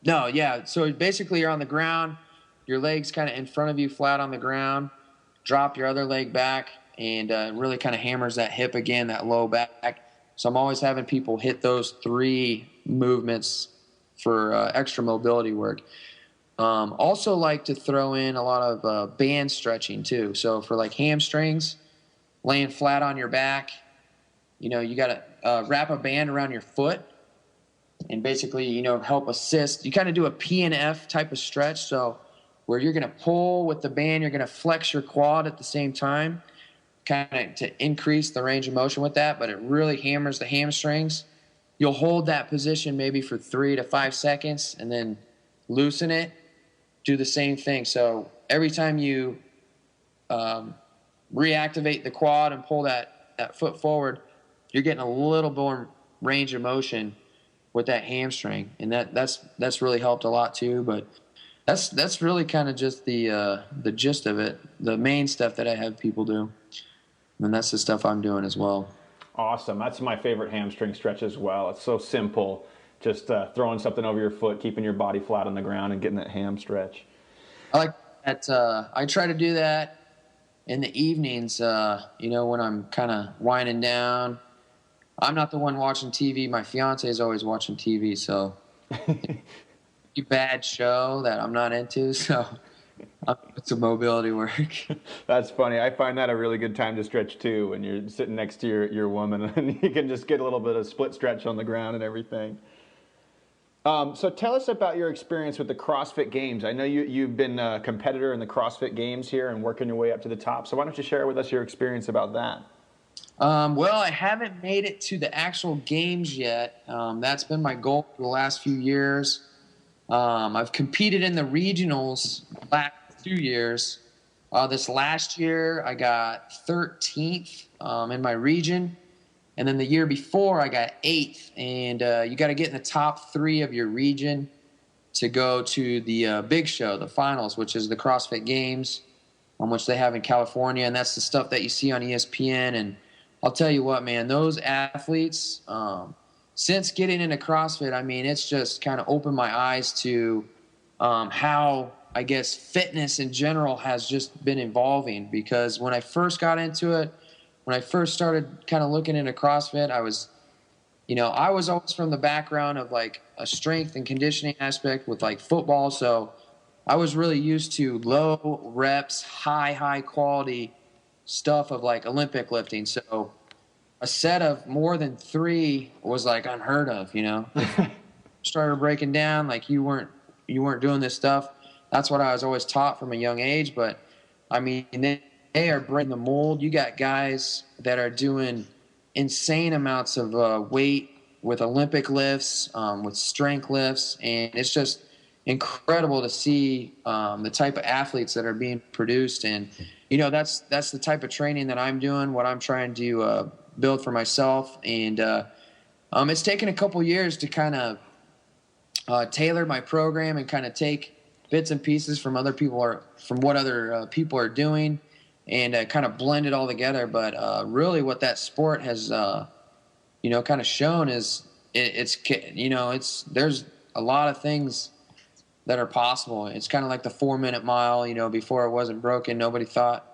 No, yeah. So basically, you're on the ground, your legs kind of in front of you, flat on the ground. Drop your other leg back, and really kind of hammers that hip again, that low back. So I'm always having people hit those 3 movements for extra mobility work. Also like to throw in a lot of band stretching too. So for like hamstrings, laying flat on your back, you got to wrap a band around your foot and basically, help assist. You kind of do a P and F type of stretch. So where you're going to pull with the band, you're going to flex your quad at the same time, kind of to increase the range of motion with that, but it really hammers the hamstrings. You'll hold that position maybe for 3 to 5 seconds and then loosen it. Do the same thing. So every time you reactivate the quad and pull that foot forward, you're getting a little more range of motion with that hamstring, and that's really helped a lot too. But that's really kind of just the gist of it, the main stuff that I have people do, and that's the stuff I'm doing as well. Awesome. That's my favorite hamstring stretch as well. It's so simple. Just throwing something over your foot, keeping your body flat on the ground, and getting that ham stretch. I like that. I try to do that in the evenings, when I'm kind of winding down. I'm not the one watching TV. My fiance is always watching TV, so it's a bad show that I'm not into, so it's a mobility work. That's funny. I find that a really good time to stretch too, when you're sitting next to your woman and you can just get a little bit of split stretch on the ground and everything. So tell us about your experience with the CrossFit Games. I know you've been a competitor in the CrossFit Games here and working your way up to the top. So why don't you share with us your experience about that? Well, I haven't made it to the actual games yet. That's been my goal for the last few years. I've competed in the regionals the last 2 years. This last year, I got 13th in my region. And then the year before, I got 8th. And you got to get in the top 3 of your region to go to the big show, the finals, which is the CrossFit Games, which they have in California. And that's the stuff that you see on ESPN. And I'll tell you what, man, those athletes, since getting into CrossFit, I mean, it's just kind of opened my eyes to how, I guess, fitness in general has just been evolving. Because when I first got into it, when I first started kind of looking into CrossFit, I was always from the background of like a strength and conditioning aspect with like football. So I was really used to low reps, high quality stuff of like Olympic lifting. So a set of more than 3 was like unheard of, Started breaking down like you weren't doing this stuff. That's what I was always taught from a young age. But I mean, they are breaking the mold. You got guys that are doing insane amounts of weight with Olympic lifts, with strength lifts, and it's just incredible to see the type of athletes that are being produced. And that's the type of training that I'm doing, what I'm trying to build for myself. And it's taken a couple years to kind of tailor my program and kind of take bits and pieces from what other people are doing, and kind of blend it all together. But really, what that sport has kind of shown is there's a lot of things that are possible. It's kind of like the 4-minute mile. Before it wasn't broken, nobody thought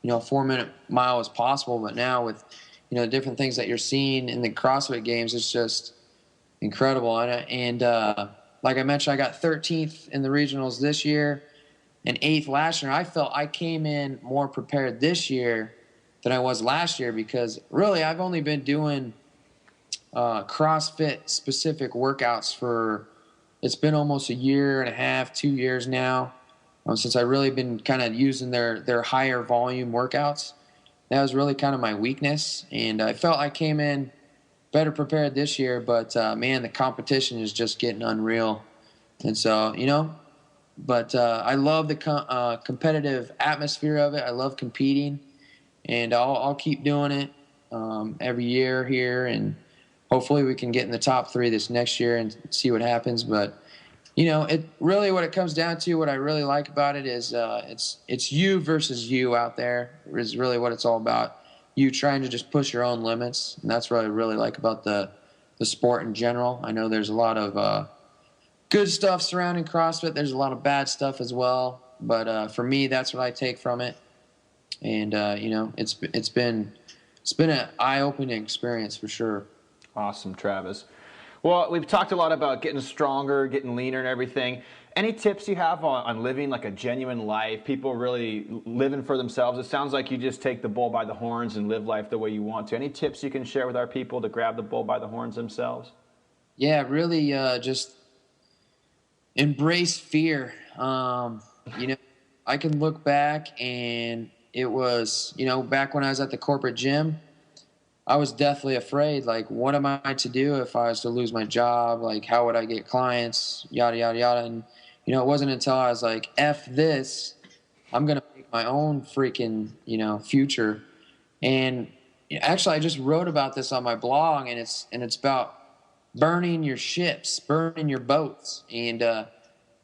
4-minute mile was possible. But now with different things that you're seeing in the CrossFit Games, it's just incredible. And like I mentioned, I got 13th in the regionals this year and 8th last year. I felt I came in more prepared this year than I was last year, because really I've only been doing CrossFit specific workouts for, it's been almost 1.5 years, 2 years now, since I really been kind of using their higher volume workouts. That was really kind of my weakness, and I felt I came in better prepared this year. But man, the competition is just getting unreal, and so But I love the competitive atmosphere of it. I love competing, and I'll keep doing it every year here, and hopefully we can get in the top 3 this next year and see what happens. But it really, what it comes down to, what I really like about it is it's you versus you out there is really what it's all about. You trying to just push your own limits, and that's what I really like about the sport in general. I know there's a lot of good stuff surrounding CrossFit. There's a lot of bad stuff as well. But for me, that's what I take from it. And, it's been an eye-opening experience for sure. Awesome, Travis. Well, we've talked a lot about getting stronger, getting leaner and everything. Any tips you have on living like a genuine life, people really living for themselves? It sounds like you just take the bull by the horns and live life the way you want to. Any tips you can share with our people to grab the bull by the horns themselves? Yeah, really just embrace fear. I can look back, and it was, back when I was at the corporate gym, I was deathly afraid. Like, what am I to do if I was to lose my job? Like, how would I get clients? Yada, yada, yada. And, it wasn't until I was like, F this, I'm going to make my own freaking, future. And actually, I just wrote about this on my blog, and it's about burning your ships, burning your boats. And,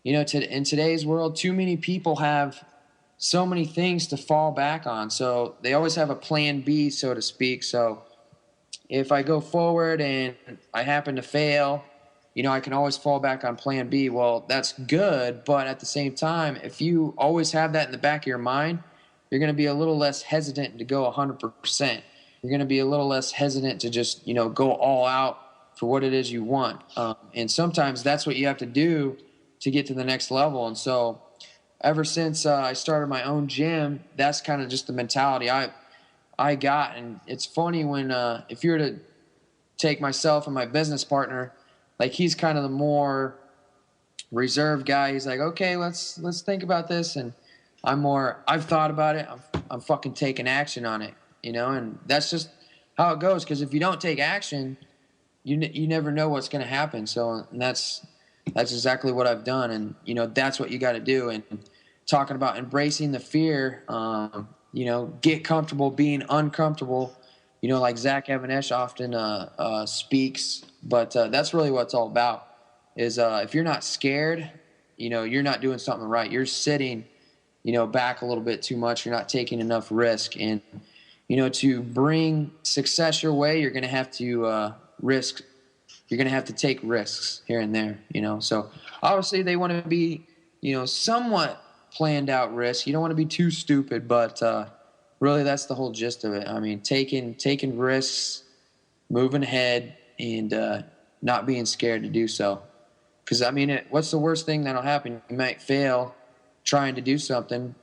in today's world, too many people have so many things to fall back on. So they always have a plan B, so to speak. So if I go forward and I happen to fail, I can always fall back on plan B. Well, that's good. But at the same time, if you always have that in the back of your mind, you're going to be a little less hesitant to go 100%. You're going to be a little less hesitant to just, go all out for what it is you want. And sometimes that's what you have to do to get to the next level. And so ever since I started my own gym, that's kind of just the mentality I got. And it's funny when if you were to take myself and my business partner, like, he's kind of the more reserved guy. He's like, okay, let's think about this. And I've thought about it. I'm fucking taking action on it, and that's just how it goes. Because if you don't take action, you never know what's going to happen. So, and that's exactly what I've done. And, that's what you got to do. And talking about embracing the fear, get comfortable being uncomfortable, like Zach Evanesh often speaks. But that's really what it's all about is if you're not scared, you're not doing something right. You're sitting, back a little bit too much. You're not taking enough risk. And, to bring success your way, you're going to have to risk. You're going to have to take risks here and there, So obviously they want to be, somewhat planned out risks. You don't want to be too stupid, but really that's the whole gist of it. I mean, taking risks, moving ahead, and not being scared to do so. Because, what's the worst thing that'll happen? You might fail trying to do something.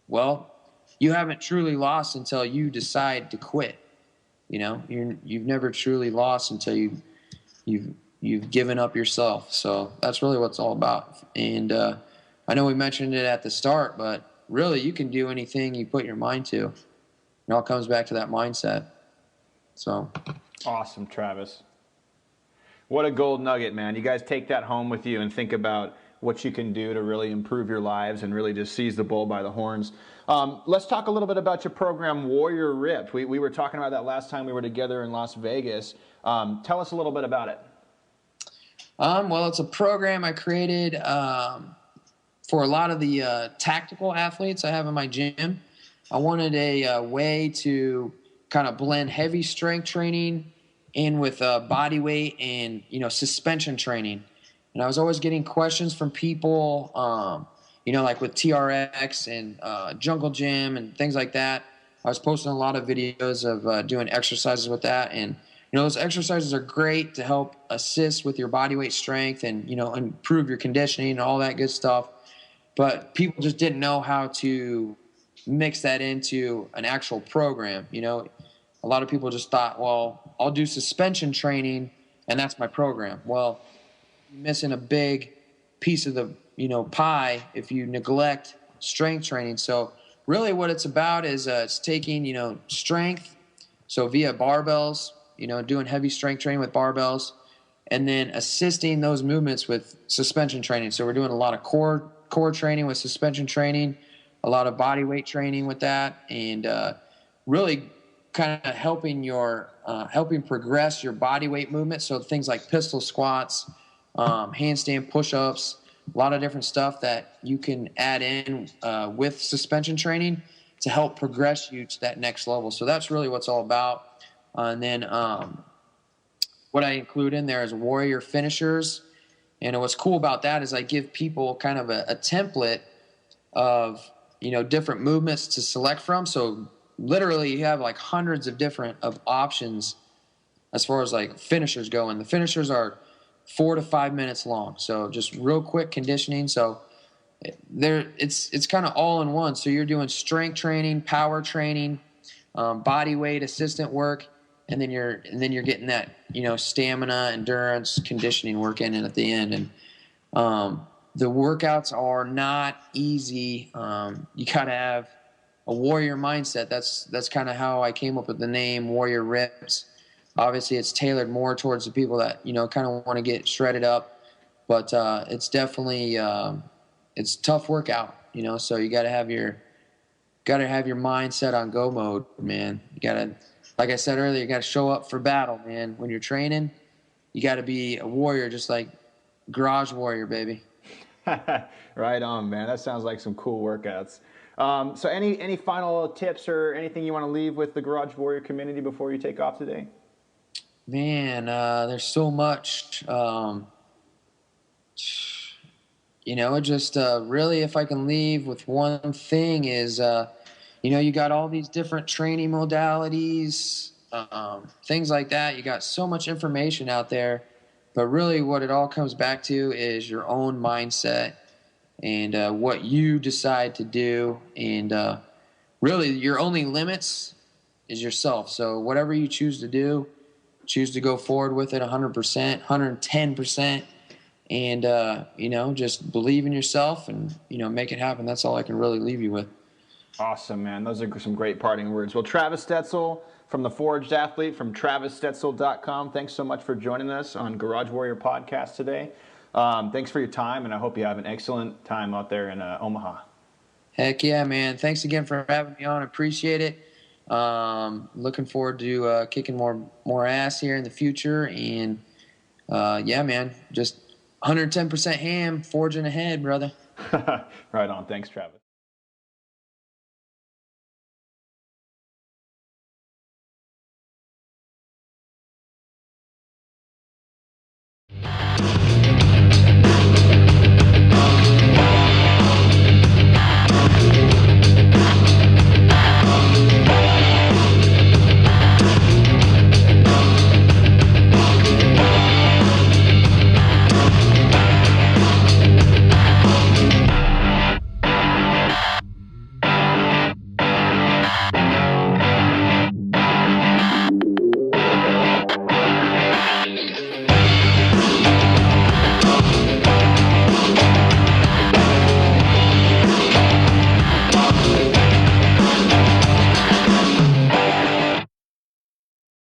Well, you haven't truly lost until you decide to quit. You've never truly lost until you've given up yourself. So that's really what it's all about. And I know we mentioned it at the start, but really you can do anything you put your mind to. It all comes back to that mindset. So awesome, Travis. What a gold nugget, man. You guys take that home with you and think about what you can do to really improve your lives and really just seize the bull by the horns. Let's talk a little bit about your program, Warrior Ripped. We were talking about that last time we were together in Las Vegas. Tell us a little bit about it. Well, it's a program I created for a lot of the tactical athletes I have in my gym. I wanted a way to kind of blend heavy strength training in with body weight and, suspension training. And I was always getting questions from people, like with TRX and Jungle Gym and things like that. I was posting a lot of videos of doing exercises with that. And, those exercises are great to help assist with your body weight strength and, improve your conditioning and all that good stuff. But people just didn't know how to mix that into an actual program. A lot of people just thought, well, I'll do suspension training and that's my program. Well, you're missing a big piece of the, pie if you neglect strength training. So really what it's about is it's taking, strength. So via barbells, doing heavy strength training with barbells, and then assisting those movements with suspension training. So we're doing a lot of core training with suspension training, a lot of body weight training with that, and really kind of helping progress your body weight movement. So things like pistol squats, handstand push-ups, a lot of different stuff that you can add in with suspension training to help progress you to that next level. So that's really what's all about. And then what I include in there is warrior finishers And what's cool about that is I give people kind of a template of, different movements to select from. So literally you have like hundreds of different options as far as like finishers go. And the finishers are 4 to 5 minutes long. So just real quick conditioning. So it's kind of all in one. So you're doing strength training, power training, body weight assistant work, and then you're getting that stamina, endurance, conditioning work in at the end. And the workouts are not easy. You gotta have a warrior mindset. That's kind of how I came up with the name Warrior Rips. Obviously, it's tailored more towards the people that kind of want to get shredded up, but it's definitely it's a tough workout. So you gotta have your mindset on go mode, man. You gotta, like I said earlier, you gotta show up for battle, man. When you're training, you gotta be a warrior, just like Garage Warrior, baby. Right on, man. That sounds like some cool workouts. So any final tips or anything you want to leave with the Garage Warrior community before you take off today? Man, there's so much. Just really, if I can leave with one thing is, you got all these different training modalities, things like that. You got so much information out there, but really what it all comes back to is your own mindset and what you decide to do. And really your only limits is yourself. So whatever you choose to do, choose to go forward with it 100%, 110%. And, just believe in yourself and, make it happen. That's all I can really leave you with. Awesome, man. Those are some great parting words. Well, Travis Stoetzel from The Forged Athlete from TravisStoetzel.com. Thanks so much for joining us on Garage Warrior Podcast today. Thanks for your time, and I hope you have an excellent time out there in Omaha. Heck yeah, man. Thanks again for having me on. Appreciate it. Looking forward to kicking more ass here in the future. And, yeah, man, just 110% ham, forging ahead, brother. Right on. Thanks, Travis.